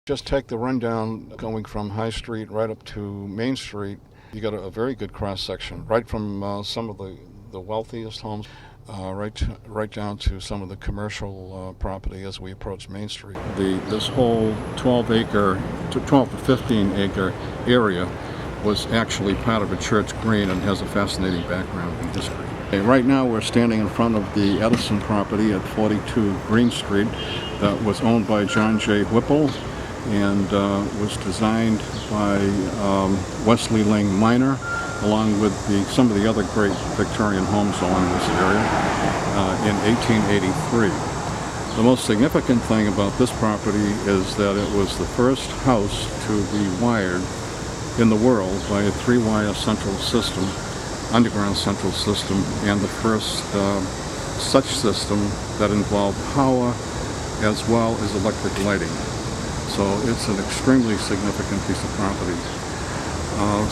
Just take the rundown going from High Street right up to Main Street. You got a very good cross section, right from some of the wealthiest homes, right down to some of the commercial property as we approach Main Street. This whole 12 to 15 acre area was actually part of a church green and has a fascinating background in history. Right now we're standing in front of the Edison property at 42 Green Street that was owned by John J. Whipple and was designed by Wesley Ling Minor, along with some of the other great Victorian homes along this area in 1883. The most significant thing about this property is that it was the first house to be wired in the world by a 3-wire central system, underground central system, and the first such system that involved power as well as electric lighting. So it's an extremely significant piece of property.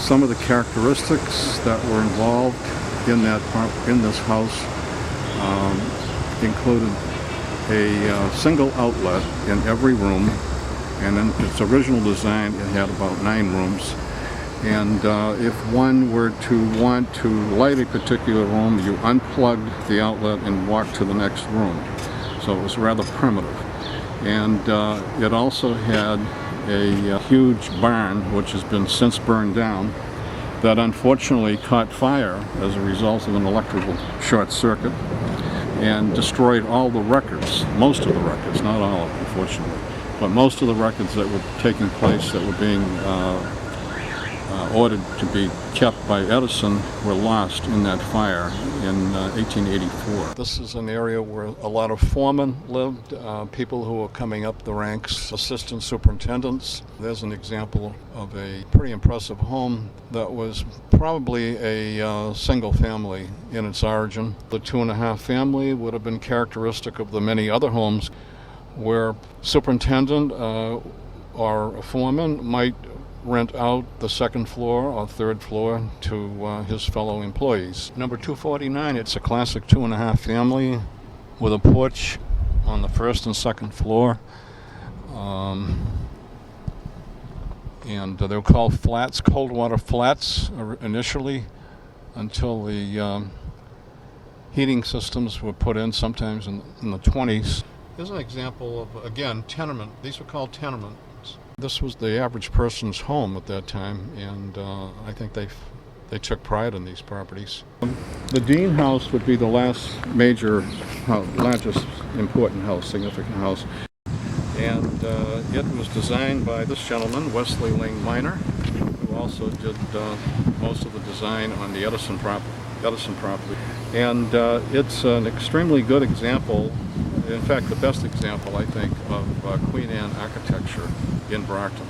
Some of the characteristics that were involved in this house included a single outlet in every room, and in its original design it had about 9 rooms. And if one were to want to light a particular room, you unplugged the outlet and walked to the next room. So it was rather primitive. And it also had a huge barn, which has been since burned down, that unfortunately caught fire as a result of an electrical short circuit and destroyed all the records, most of the records, not all, unfortunately, but most of the records that were taking place that were being ordered to be kept by Edison were lost in that fire in 1884. This is an area where a lot of foremen lived, people who were coming up the ranks, assistant superintendents. There's an example of a pretty impressive home that was probably a single family in its origin. The 2.5 family would have been characteristic of the many other homes where superintendent or a foreman might rent out the 2nd floor or 3rd floor to his fellow employees. Number 249, it's a classic 2.5 family with a porch on the 1st and 2nd floor. And they were called flats, cold water flats initially, until the heating systems were put in sometimes in the 20s. Here's an example of, again, tenement. These were called tenements. This was the average person's home at that time, and I think they took pride in these properties. The Dean House would be the largest important house, significant house. And it was designed by this gentleman, Wesley Ling Minor, who also did most of the design on the Edison property. And it's an extremely good example, in fact the best example I think, of Queen Anne architecture in Brockton.